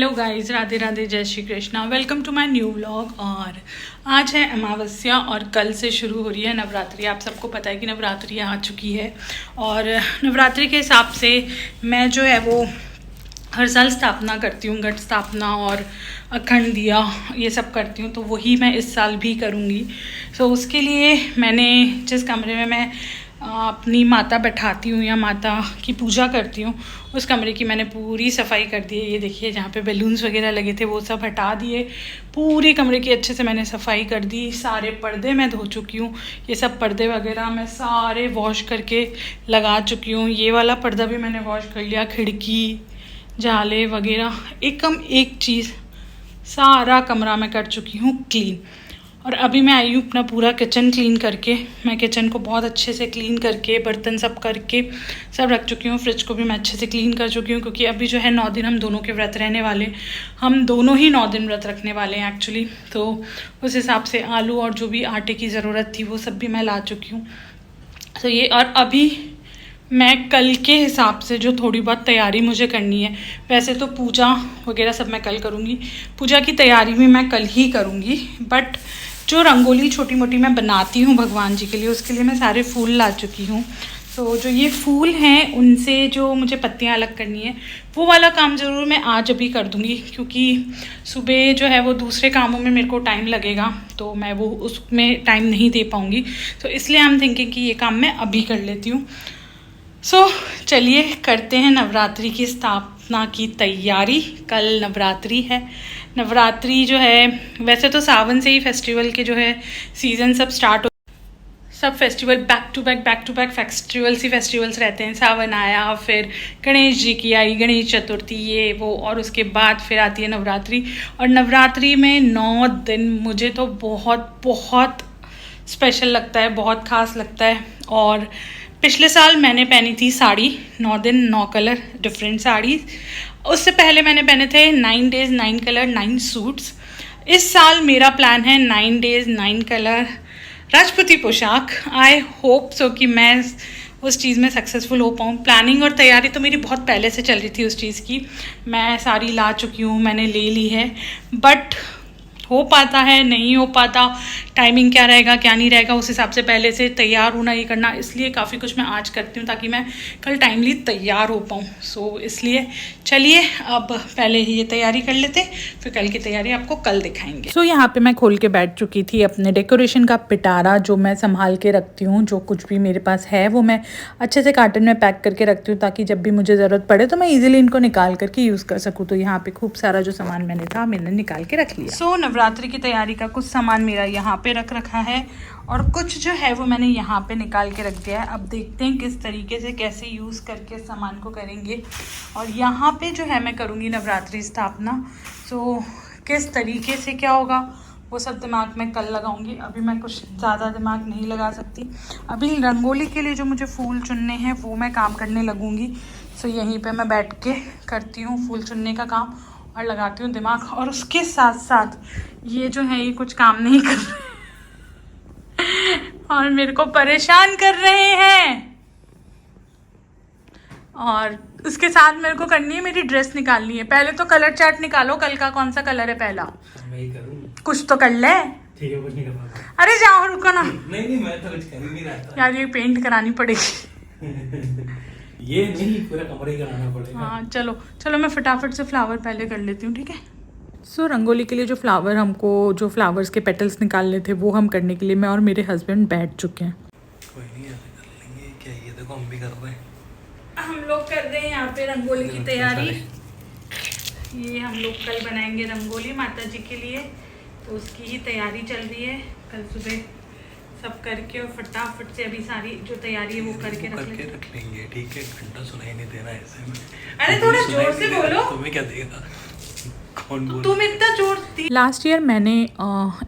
Hello guys, Radhe Radhe, जय Shri Krishna. Welcome to my new vlog. और आज है अमावस्या और कल से शुरू हो रही है नवरात्रि। आप सबको पता है कि नवरात्रि आ चुकी है और नवरात्रि के हिसाब से मैं जो है वो हर साल स्थापना करती हूँ, घट स्थापना और अखंड दिया ये सब करती हूँ, तो वही मैं इस साल भी करूँगी। सो उसके लिए मैंने जिस कमरे में मैं अपनी माता बैठाती हूँ या माता की पूजा करती हूँ उस कमरे की मैंने पूरी सफाई कर दी है। ये देखिए, जहाँ पे बैलून्स वगैरह लगे थे वो सब हटा दिए, पूरी कमरे की अच्छे से मैंने सफाई कर दी। सारे पर्दे मैं धो चुकी हूँ, ये सब पर्दे वगैरह मैं सारे वॉश करके लगा चुकी हूँ। ये वाला पर्दा भी मैंने वॉश कर लिया, खिड़की जाले वगैरह एक चीज़ सारा कमरा मैं कर चुकी हूँ क्लीन। और अभी मैं आई हूँ अपना पूरा किचन क्लीन करके। मैं किचन को बहुत अच्छे से क्लीन करके बर्तन सब करके सब रख चुकी हूँ। फ्रिज को भी मैं अच्छे से क्लीन कर चुकी हूँ, क्योंकि अभी जो है 9 दिन हम दोनों के व्रत रहने वाले, हम दोनों ही 9 दिन व्रत रखने वाले हैं एक्चुअली। तो उस हिसाब से आलू और जो भी आटे की ज़रूरत थी वो सब भी मैं ला चुकी हूँ। तो ये, और अभी मैं कल के हिसाब से जो थोड़ी बहुत तैयारी मुझे करनी है, वैसे तो पूजा वगैरह सब मैं कल करूँगी, पूजा की तैयारी भी मैं कल ही करूँगी, बट जो रंगोली छोटी मोटी मैं बनाती हूँ भगवान जी के लिए, उसके लिए मैं सारे फूल ला चुकी हूँ। तो जो ये फूल हैं उनसे जो मुझे पत्तियाँ अलग करनी है वो वाला काम ज़रूर मैं आज अभी कर दूँगी, क्योंकि सुबह जो है वो दूसरे कामों में मेरे को टाइम लगेगा, तो मैं वो उसमें टाइम नहीं दे पाऊँगी। तो इसलिए आई एम थिंकिंग कि ये काम मैं अभी कर लेती हूँ। सो चलिए करते हैं नवरात्रि की स्थापना की तैयारी। कल नवरात्रि है। नवरात्रि जो है, वैसे तो सावन से ही फेस्टिवल के जो है सीज़न सब स्टार्ट हो, सब festival back to back festivals ही फेस्टिवल्स रहते हैं। सावन आया, फिर गणेश जी की आई, गणेश चतुर्थी, ये वो, और उसके बाद फिर आती है नवरात्रि। और नवरात्रि में 9 दिन मुझे तो बहुत बहुत स्पेशल लगता है, बहुत ख़ास लगता है। और पिछले साल मैंने पहनी थी साड़ी, 9 दिन 9 कलर डिफरेंट साड़ी। उससे पहले मैंने पहने थे 9 डेज़ 9 कलर 9 सूट्स। इस साल मेरा प्लान है 9 डेज़ 9 कलर राजपूती पोशाक। आई होप सो कि मैं उस चीज़ में सक्सेसफुल हो पाऊँ। प्लानिंग और तैयारी तो मेरी बहुत पहले से चल रही थी उस चीज़ की, मैं साड़ी ला चुकी हूँ, मैंने ले ली है, बट हो पाता है नहीं हो पाता, टाइमिंग क्या रहेगा क्या नहीं रहेगा, उस हिसाब से पहले से तैयार होना ये करना, इसलिए काफ़ी कुछ मैं आज करती हूँ ताकि मैं कल टाइमली तैयार हो पाऊँ। सो इसलिए चलिए अब पहले ही ये तैयारी कर लेते, फिर कल की तैयारी आपको कल दिखाएंगे। सो यहाँ पे मैं खोल के बैठ चुकी थी अपने डेकोरेशन का पिटारा, जो मैं संभाल के रखती हूँ। जो कुछ भी मेरे पास है वो मैं अच्छे से कार्टन में पैक करके रखती हूँ, ताकि जब भी मुझे ज़रूरत पड़े तो मैं ईजिली इनको निकाल करके यूज़ कर सकूँ। तो यहाँ पे खूब सारा जो सामान मैंने निकाल के रख लिया। सो नवरात्रि की तैयारी का कुछ सामान मेरा यहाँ पे रख रखा है और कुछ जो है वो मैंने यहाँ पे निकाल के रख दिया है। अब देखते हैं किस तरीके से कैसे यूज़ करके सामान को करेंगे। और यहाँ पे जो है मैं करूँगी नवरात्रि स्थापना। सो किस तरीके से क्या होगा वो सब दिमाग में कल लगाऊंगी, अभी मैं कुछ ज़्यादा दिमाग नहीं लगा सकती। अभी रंगोली के लिए जो मुझे फूल चुनने हैं वो मैं काम करने लगूंगी। सो यहीं पे मैं बैठ के करती हूँ फूल चुनने का काम और लगाती हूँ दिमाग। और उसके साथ साथ ये जो है ये कुछ काम नहीं कर रहे और मेरे को परेशान कर रहे हैं। और उसके साथ मेरे को करनी है, मेरी ड्रेस निकालनी है। पहले तो कलर चार्ट निकालो, कल का कौन सा कलर है पहला, मैं ही करूँ। कुछ तो कर ले। ठीक है, कुछ नहीं कर पाऊंगा। अरे जाओ, रुको ना। नहीं मैं तो कुछ कर ही नहीं रहा था। यार ये पेंट करानी पड़ेगी। ये नहीं, पूरा कमरे ही कराना पड़ेगा। हाँ चलो मैं फटाफट से फ्लावर पहले कर लेती हूँ, ठीक है। सो रंगोली के लिए जो फ्लावर्स के पेटल्स निकालने थे वो हम करने के लिए मैं और मेरे हस्बैंड बैठ चुके हैं। कोई नहीं, ऐसे कर लेंगे। क्या ये देखो, हम भी कर रहे हैं। हम लोग कर रहे हैं यहाँ पे रंगोली की तैयारी। ये हम लोग कल बनाएंगे रंगोली माता जी के लिए, तो उसकी ही तैयारी चल रही है। कल सुबह सब करके और फटाफट से अभी सारी जो तैयारी है वो करके रख लेंगे। ठीक है, घंटा सुनाई नहीं देना ऐसे में। अरे थोड़ा जोर से बोलो। तुम्हें क्या देगा, कौन बोल? तुम इतना जोर दी। लास्ट ईयर मैंने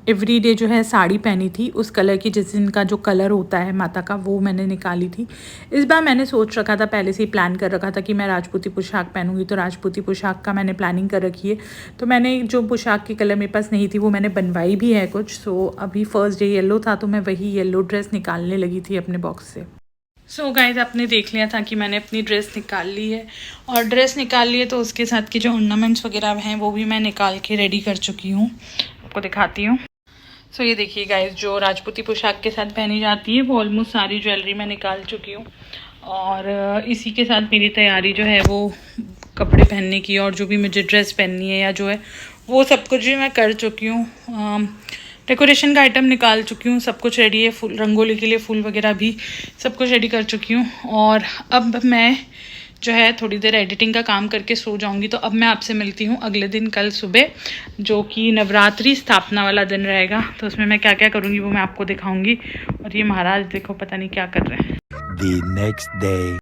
एवरी डे जो है साड़ी पहनी थी, उस कलर की, जिस दिन का जो कलर होता है माता का, वो मैंने निकाली थी। इस बार मैंने सोच रखा था, पहले से ही प्लान कर रखा था कि मैं राजपूती पोशाक पहनूंगी, तो राजपूती पोशाक का मैंने प्लानिंग कर रखी है। तो मैंने जो पोशाक की कलर मेरे पास नहीं थी वो मैंने बनवाई भी है कुछ। सो अभी फर्स्ट डे येलो था तो मैं वही येलो ड्रेस निकालने लगी थी अपने बॉक्स से। सो गाइस, आपने देख लिया था कि मैंने अपनी ड्रेस निकाल ली है, और ड्रेस निकाल ली है तो उसके साथ के जो ऑर्नामेंट्स वगैरह हैं वो भी मैं निकाल के रेडी कर चुकी हूँ। आपको दिखाती हूँ। सो ये देखिए गाइस, जो राजपूती पोशाक के साथ पहनी जाती है वो ऑलमोस्ट सारी ज्वेलरी मैं निकाल चुकी हूँ, और इसी के साथ मेरी तैयारी जो है वो कपड़े पहनने की, और जो भी मुझे ड्रेस पहननी है या जो है वो सब कुछ भी मैं कर चुकी हूँ। डेकोरेशन का आइटम निकाल चुकी हूँ, सब कुछ रेडी है, फूल रंगोली के लिए फूल वगैरह भी सब कुछ रेडी कर चुकी हूँ। और अब मैं जो है थोड़ी देर एडिटिंग का काम करके सो जाऊंगी। तो अब मैं आपसे मिलती हूँ अगले दिन कल सुबह, जो कि नवरात्रि स्थापना वाला दिन रहेगा। तो उसमें मैं क्या क्या करूँगी वो मैं आपको दिखाऊंगी। और ये महाराज देखो पता नहीं क्या कर रहे हैं। The next day.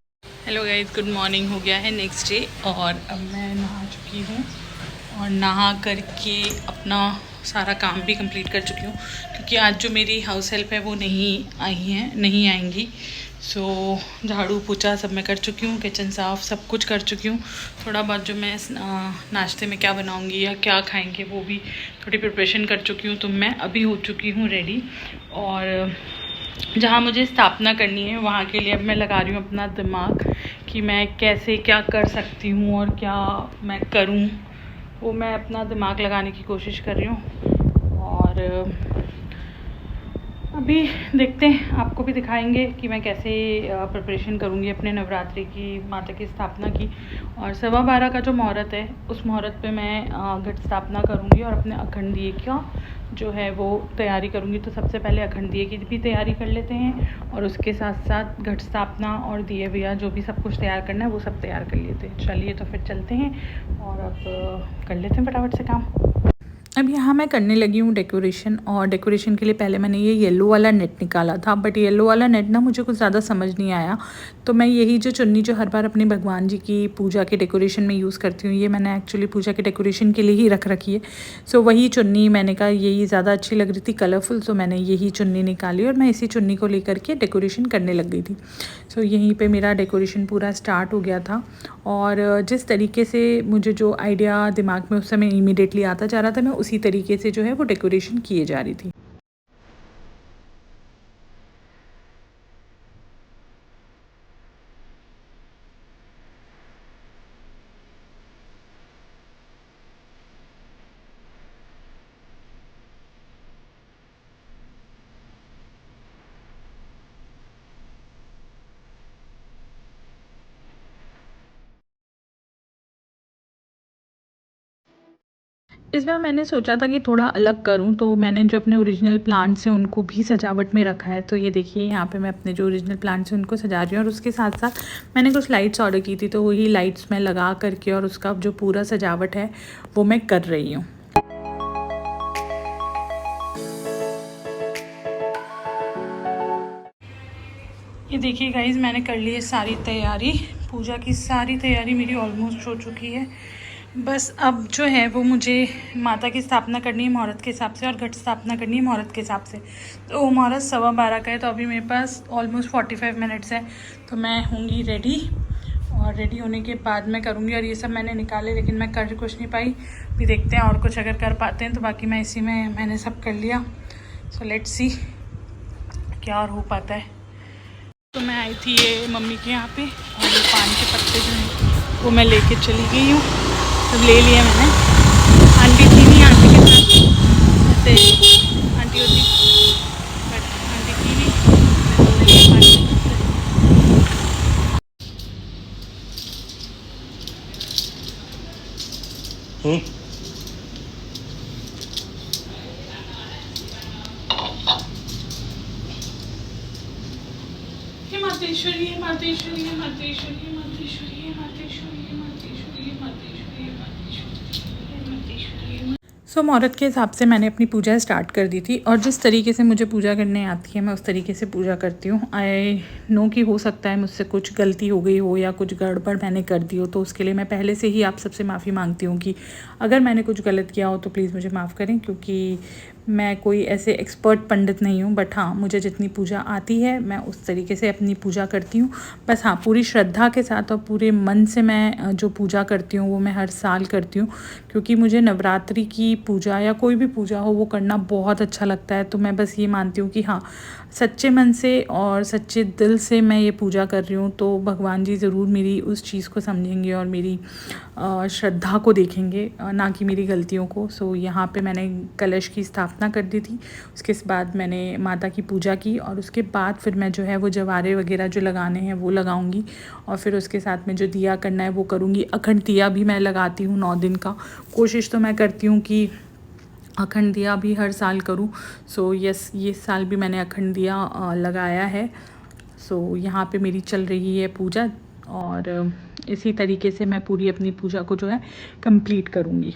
Hello guys, good morning. हो गया है नेक्स्ट डे, और अब मैं नहा चुकी हूँ, और नहा करके अपना सारा काम भी कंप्लीट कर चुकी हूँ, क्योंकि आज जो मेरी हाउस हेल्प है वो नहीं आएंगी। सो झाड़ू पोछा सब मैं कर चुकी हूँ, किचन साफ़ सब कुछ कर चुकी हूँ। थोड़ा बहुत जो मैं नाश्ते में क्या बनाऊँगी या क्या खाएंगे वो भी थोड़ी प्रिपरेशन कर चुकी हूँ। तो मैं अभी हो चुकी हूँ रेडी, और जहाँ मुझे स्थापना करनी है वहाँ के लिए अब मैं लगा रही हूँ अपना दिमाग कि मैं कैसे क्या कर सकती हूँ और क्या मैं करूँ, वो मैं अपना दिमाग लगाने की कोशिश कर रही हूँ। और अभी देखते हैं, आपको भी दिखाएंगे कि मैं कैसे प्रिपरेशन करूँगी अपने नवरात्रि की माता की स्थापना की। और 12:15 का जो मुहूर्त है उस मुहूर्त पे मैं घट स्थापना करूँगी, और अपने अखंड दिए का जो है वो तैयारी करूँगी। तो सबसे पहले अखंड दिए की भी तैयारी कर लेते हैं, और उसके साथ साथ घट स्थापना और दिए भैया जो भी सब कुछ तैयार करना है वो सब तैयार कर लेते हैं। चलिए तो फिर चलते हैं, और अब कर लेते हैं फटाफट से काम। अब यहाँ मैं करने लगी हूँ डेकोरेशन, और डेकोरेशन के लिए पहले मैंने ये येलो वाला नेट निकाला था, बट येलो वाला नेट ना मुझे कुछ ज़्यादा समझ नहीं आया। तो मैं यही जो चुन्नी जो हर बार अपने भगवान जी की पूजा के डेकोरेशन में यूज़ करती हूँ, ये मैंने एक्चुअली पूजा के डेकोरेशन के लिए ही रख रखी है। सो वही चुन्नी मैंने कहा यही ज़्यादा अच्छी लग रही थी, कलरफुल, सो मैंने यही चुन्नी निकाली और मैं इसी चुन्नी को लेकर के डेकोरेशन करने लग गई थी। सो यहीं पर मेरा डेकोरेशन पूरा स्टार्ट हो गया था, और जिस तरीके से मुझे जो आइडिया दिमाग में उस समय इमीडिएटली आता जा रहा था, मैं उसी तरीके से जो है वो डेकोरेशन किए जा रही थी। इस बार मैंने सोचा था कि थोड़ा अलग करूं, तो मैंने जो अपने ओरिजिनल प्लांट्स हैं उनको भी सजावट में रखा है। तो ये देखिए यहाँ पे मैं अपने जो ओरिजिनल प्लांट्स हैं उनको सजा रही हूँ, और उसके साथ साथ मैंने कुछ लाइट्स ऑर्डर की थी, तो वही लाइट्स मैं लगा करके और उसका जो पूरा सजावट है वो मैं कर रही हूँ। ये देखिए गाइज, मैंने कर ली है सारी तैयारी, पूजा की सारी तैयारी मेरी ऑलमोस्ट हो चुकी है। बस अब जो है वो मुझे माता की स्थापना करनी है मुहूर्त के हिसाब से, और घट स्थापना करनी है मुहूर्त के हिसाब से। तो वो मुहूर्त 12:15 का है, तो अभी मेरे पास ऑलमोस्ट 45 मिनट्स है। तो मैं होंगी रेडी, और रेडी होने के बाद मैं करूँगी। और ये सब मैंने निकाले, लेकिन मैं कर कुछ नहीं पाई। भी देखते हैं और कुछ अगर कर पाते हैं तो, बाकी मैं इसी में मैंने सब कर लिया। सो लेट्स सी क्या और हो पाता है। तो मैं आई थी ये मम्मी के यहाँ पे, और ये पान के पत्ते जो हैं वो मैं लेके चली गई हूँ, सब ले लिया मैंने। आंटी थी नहीं, आंटी के साथ ऐसे आंटी होती, बट आंटी थी नहीं, मैं ले लिया पान के पत्ते। मातेश्वरी मातेश्वरी मातेश्वरी मातेश्वरी मातेश्वरी मातेश्वरी मातेश्वरी मातेश्वरी। सो मुहूर्त के हिसाब से मैंने अपनी पूजा स्टार्ट कर दी थी, और जिस तरीके से मुझे पूजा करने आती है मैं उस तरीके से पूजा करती हूँ। आई नो कि हो सकता है मुझसे कुछ गलती हो गई हो या कुछ गड़बड़ मैंने कर दी हो, तो उसके लिए मैं पहले से ही आप सबसे माफ़ी मांगती हूँ कि अगर मैंने कुछ गलत किया हो तो प्लीज़ मुझे माफ़ करें, क्योंकि मैं कोई ऐसे एक्सपर्ट पंडित नहीं हूँ, बट हाँ मुझे जितनी पूजा आती है मैं उस तरीके से अपनी पूजा करती हूँ। बस हाँ पूरी श्रद्धा के साथ और पूरे मन से मैं जो पूजा करती हूँ वो मैं हर साल करती हूँ, क्योंकि मुझे नवरात्रि की पूजा या कोई भी पूजा हो वो करना बहुत अच्छा लगता है। तो मैं बस ये मानती हूँ कि हाँ सच्चे मन से और सच्चे दिल से मैं ये पूजा कर रही हूँ तो भगवान जी ज़रूर मेरी उस चीज़ को समझेंगे और मेरी श्रद्धा को देखेंगे, ना कि मेरी गलतियों को। सो यहाँ पे मैंने कलश की स्थापना कर दी थी, उसके बाद मैंने माता की पूजा की और उसके बाद फिर मैं जो है वो जवारे वगैरह जो लगाने हैं वो लगाऊंगी और फिर उसके साथ में जो दिया करना है वो करूँगी। अखंड दिया भी मैं लगाती हूँ 9 दिन का, कोशिश तो मैं करती हूँ कि अखंड दिया भी हर साल करूँ। सो यस ये साल भी मैंने अखंड दिया लगाया है। सो यहाँ पे मेरी चल रही है पूजा और इसी तरीके से मैं पूरी अपनी पूजा को जो है कंप्लीट करूँगी।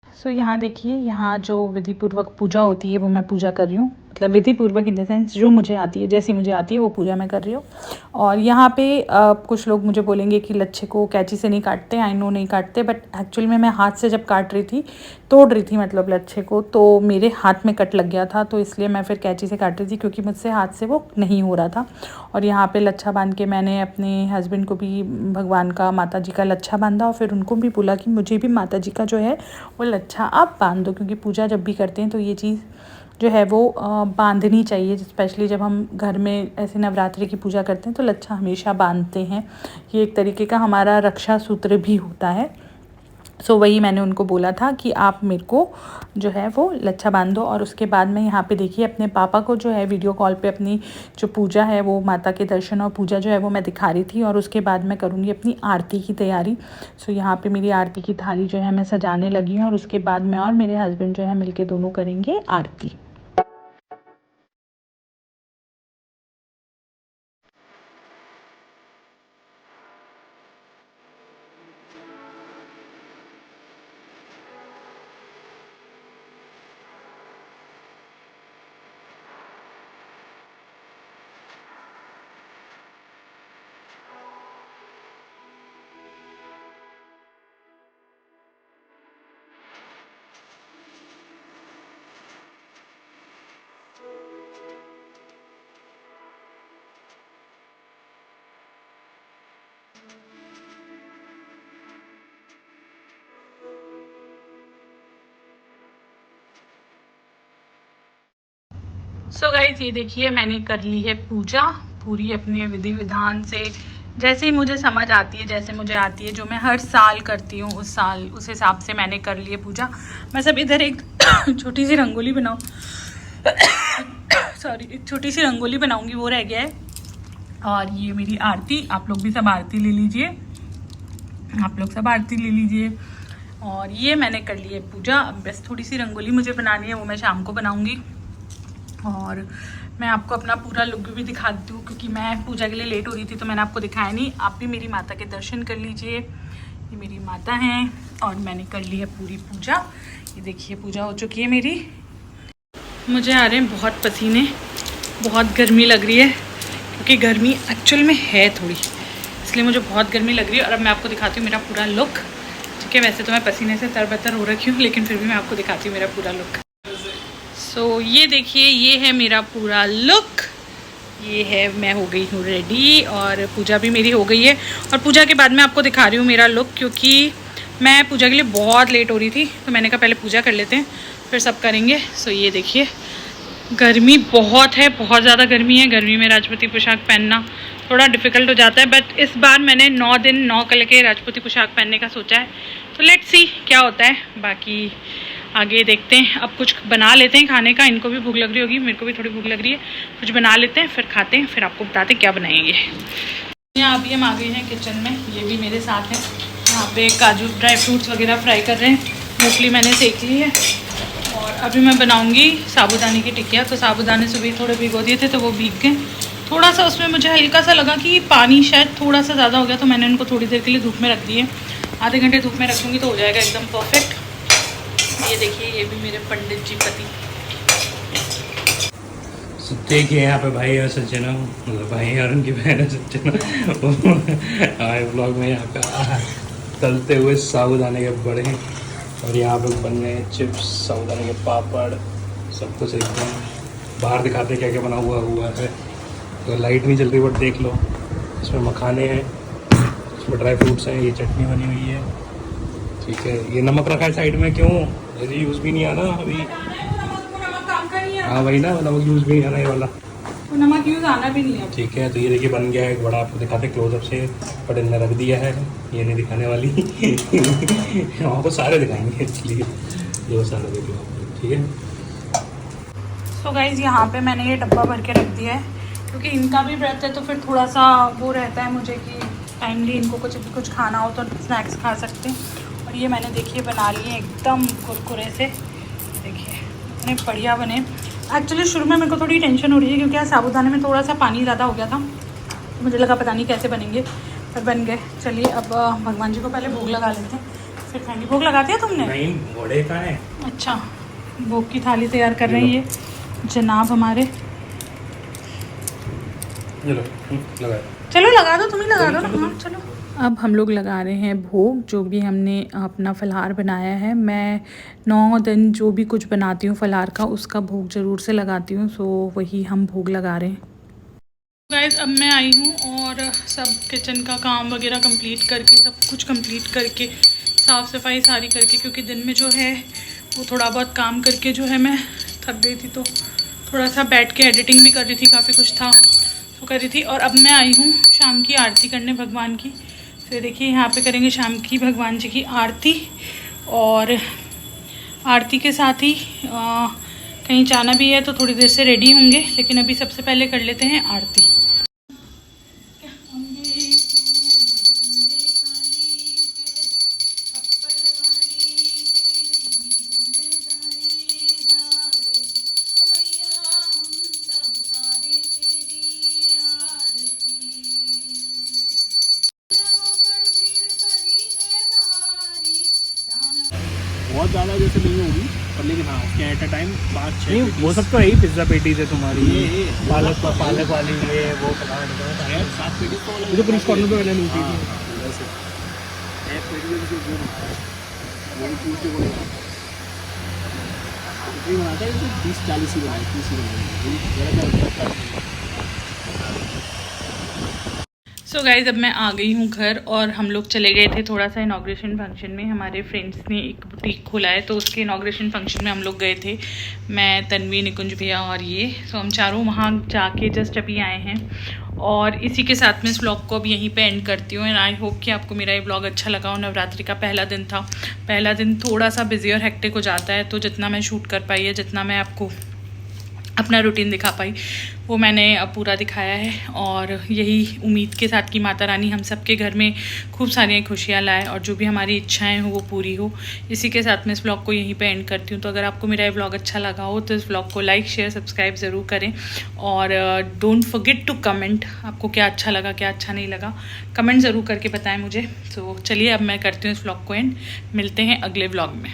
सो यहाँ देखिए, यहाँ जो विधि पूर्वक पूजा होती है वो मैं पूजा कर रही हूँ, मतलब विधि पूर्वक इन द सेंस जो मुझे आती है, जैसी मुझे आती है वो पूजा मैं कर रही हूँ। और यहाँ पे कुछ लोग मुझे बोलेंगे कि लच्छे को कैंची से नहीं काटते, आई नो नहीं काटते, बट एक्चुअली में मैं हाथ से जब काट रही थी, तोड़ रही थी मतलब लच्छे को, तो मेरे हाथ में कट लग गया था, तो इसलिए मैं फिर कैंची से काट रही थी क्योंकि मुझसे हाथ से वो नहीं हो रहा था। और यहाँ पे लच्छा बांध के मैंने अपने हस्बैंड को भी भगवान का, माता जी का लच्छा बांधा और फिर उनको भी बोला कि मुझे भी माता जी का जो है वो लच्छा आप बांध दो, क्योंकि पूजा जब भी करते हैं तो ये चीज़ जो है वो बांधनी चाहिए। स्पेशली जब हम घर में ऐसे नवरात्रि की पूजा करते हैं तो लच्छा हमेशा बांधते हैं, ये एक तरीके का हमारा रक्षा सूत्र भी होता है। सो वही मैंने उनको बोला था कि आप मेरे को जो है वो लच्छा बांध दो। और उसके बाद मैं यहाँ पे देखिए अपने पापा को जो है वीडियो कॉल पे अपनी जो पूजा है वो माता के दर्शन और पूजा जो है वो मैं दिखा रही थी, और उसके बाद मैं करूँगी अपनी आरती की तैयारी। सो यहाँ पे मेरी आरती की थाली जो है मैं सजाने लगी हूँ और उसके बाद मैं और मेरे हस्बैंड जो है मिलके दोनों करेंगे आरती। सो गाइस ये देखिए मैंने कर ली है पूजा पूरी अपने विधि विधान से, जैसे ही मुझे समझ आती है, जैसे मुझे आती है, जो मैं हर साल करती हूँ उस साल उस हिसाब से मैंने कर ली है पूजा। मैं सब इधर एक छोटी सी रंगोली बनाऊँ सॉरी एक छोटी सी रंगोली बनाऊँगी, वो रह गया है। और ये मेरी आरती, आप लोग भी सब आरती ले लीजिए, आप लोग सब आरती ले लीजिए। और ये मैंने कर ली है पूजा, अब बस थोड़ी सी रंगोली मुझे बनानी है, वो मैं शाम को बनाऊँगी। और मैं आपको अपना पूरा लुक भी दिखा देती हूँ क्योंकि मैं पूजा के लिए लेट हो रही थी तो मैंने आपको दिखाया नहीं। आप भी मेरी माता के दर्शन कर लीजिए, ये मेरी माता हैं और मैंने कर ली है पूरी पूजा। ये देखिए पूजा हो चुकी है मेरी। मुझे आ रहे हैं बहुत पसीने, बहुत गर्मी लग रही है क्योंकि गर्मी एक्चुअल में है थोड़ी, इसलिए मुझे बहुत गर्मी लग रही है। और अब मैं आपको दिखाती हूँ मेरा पूरा लुक। ठीक है, वैसे तो मैं पसीने से तरबतर हो रखी हूँ लेकिन फिर भी मैं आपको दिखाती हूँ मेरा पूरा लुक। सो ये देखिए, ये है मेरा पूरा लुक, ये है मैं हो गई हूँ रेडी और पूजा भी मेरी हो गई है। और पूजा के बाद मैं आपको दिखा रही हूँ मेरा लुक क्योंकि मैं पूजा के लिए बहुत लेट हो रही थी तो मैंने कहा पहले पूजा कर लेते हैं फिर सब करेंगे। सो ये देखिए, गर्मी बहुत है, बहुत ज़्यादा गर्मी है। गर्मी में राजपूती पोशाक पहनना थोड़ा डिफ़िकल्ट हो जाता है, बट इस बार मैंने 9 दिन 9 कलर के राजपूती पोशाक पहनने का सोचा है, तो लेट्स सी क्या होता है। बाकी आगे देखते हैं, अब कुछ बना लेते हैं खाने का। इनको भी भूख लग रही होगी, मेरे को भी थोड़ी भूख लग रही है। कुछ बना लेते हैं, फिर खाते हैं, फिर आपको बताते हैं क्या बनाएंगे। यहाँ अभी हम आ गए हैं किचन में, ये भी मेरे साथ हैं। यहाँ पे काजू ड्राई फ्रूट्स वगैरह फ्राई कर रहे हैं। मूंगफली मैंने सेक ली है और अभी मैं बनाऊँगी साबूदाने की टिक्कियाँ। तो साबूदाने सुबह थोड़े भिगो दिए थे तो वो भीग गए। थोड़ा सा उसमें मुझे हल्का सा लगा कि पानी शायद थोड़ा सा ज़्यादा हो गया, तो मैंने उनको थोड़ी देर के लिए धूप में रख दिए। आधे घंटे धूप में रखूँगी तो हो जाएगा एकदम परफेक्ट। ये देखिए, ये भी मेरे पंडित जी पति। देखिए यहाँ पे भाई और सज्जना, मतलब भाई और उनकी बहन है सज्जना आए ब्लॉग में। यहाँ पे तलते हुए साबूदाने के बड़े हैं और यहाँ पे बन रहे हैं चिप्स, साबूदाने के पापड़, सब कुछ एकदम बाहर दिखाते क्या क्या बना हुआ है। तो लाइट नहीं जल रही बट देख लो, इसमें मखाने हैं, इसमें ड्राई फ्रूट्स हैं, ये चटनी बनी हुई है, ठीक है। ये नमक रखा है साइड में, क्यों? यदि यूज़ भी नहीं आना अभी। हाँ वही ना, नमक यूज़ भी नहीं आना ये वाला, नमक यूज़ आना भी नहीं है, ठीक है। तो ये देखिए बन गया है एक बड़ा, आपको दिखाते क्लोजअप से, बट इनने रख दिया है, ये नहीं दिखाने वाली वहाँ को सारे दिखाएंगे इसलिए ये सारे देख लो, ठीक है। तो गाइज़ यहाँ पे मैंने ये डब्बा भर के रख दिया है, क्योंकि इनका भी व्रत है तो फिर थोड़ा सा वो रहता है मुझे कि टाइमली इनको कुछ खाना हो तो स्नैक्स खा सकते हैं। और ये मैंने देखिए बना लिए एकदम कुरकुरे से, देखिए इतने बढ़िया बने। एक्चुअली शुरू में मेरे को थोड़ी टेंशन हो रही है क्योंकि साबूदाने में थोड़ा सा पानी ज़्यादा हो गया था, मुझे लगा पता नहीं कैसे बनेंगे, पर बन गए। चलिए अब भगवान जी को पहले भोग लगा लेते हैं, फिर खाएंगे। भोग लगा दिया तुमने? नहीं, घोड़े का है। अच्छा, भोग की थाली तैयार कर रहे हैं ये जनाब हमारे। चलो लगा दो, तुम ही लगा दो ना। हाँ चलो। अब हम लोग लगा रहे हैं भोग, जो भी हमने अपना फलाहार बनाया है। मैं 9 दिन जो भी कुछ बनाती हूँ फलाहार का, उसका भोग ज़रूर से लगाती हूँ। सो वही हम भोग लगा रहे हैं। गाइस अब मैं आई हूँ और सब किचन का काम वगैरह कंप्लीट करके, सब कुछ कंप्लीट करके, साफ़ सफाई सारी करके, क्योंकि दिन में जो है वो थोड़ा बहुत काम करके जो है मैं थक गई थी, तो थोड़ा सा बैठ के एडिटिंग भी कर रही थी, काफ़ी कुछ था तो कर रही थी। और अब मैं आई हूँ शाम की आरती करने भगवान की। तो देखिए यहाँ पे करेंगे शाम की भगवान जी की आरती, और आरती के साथ ही कहीं जाना भी है तो थोड़ी देर से रेडी होंगे, लेकिन अभी सबसे पहले कर लेते हैं आरती। बहुत ज़्यादा जैसे नहीं होगी पर, लेकिन हाँ उसके एट अ टाइम 5-6 नहीं वो सब तो है ही, पिज्ज़ा पेटीज है तुम्हारी, ये पालक वाली, ये वो पलाट 7 पेटीज तो ये तो पुलिस कॉर्नर पे पहले मिलती थी। वैसे 1 पेटीज जो वो भी पूछते बोले कितनी बनाता है, तो 20-40 ही बनाए, 30 ही बनाए। सो गाइज़ अब मैं आ गई हूँ घर, और हम लोग चले गए थे थोड़ा सा इनाग्रेशन फंक्शन में। हमारे फ्रेंड्स ने एक बुटीक खोला है, तो उसके इनाग्रेशन फंक्शन में हम लोग गए थे, मैं, तन्वी, निकुंज भैया और ये। सो हम चारों वहाँ जाके जस्ट अभी आए हैं, और इसी के साथ में इस व्लॉग को अब यहीं पे एंड करती हूँ। एंड आई होप कि आपको मेरा ये व्लॉग अच्छा लगा हो। नवरात्रि का पहला दिन था, पहला दिन थोड़ा सा बिजी और हेक्टिक हो जाता है, तो जितना मैं शूट कर पाई है, जितना मैं आपको अपना रूटीन दिखा पाई, वो मैंने अब पूरा दिखाया है। और यही उम्मीद के साथ कि माता रानी हम सबके घर में खूब सारी खुशियाँ लाए, और जो भी हमारी इच्छाएं हो वो पूरी हो। इसी के साथ मैं इस व्लॉग को यहीं पे एंड करती हूँ। तो अगर आपको मेरा ये व्लॉग अच्छा लगा हो तो इस व्लॉग को लाइक, शेयर, सब्सक्राइब ज़रूर करें, और डोंट फॉरगेट टू कमेंट, आपको क्या अच्छा लगा, क्या अच्छा नहीं लगा, कमेंट ज़रूर करके बताएं मुझे। तो चलिए अब मैं करती हूँ इस व्लॉग को एंड, मिलते हैं अगले व्लॉग में।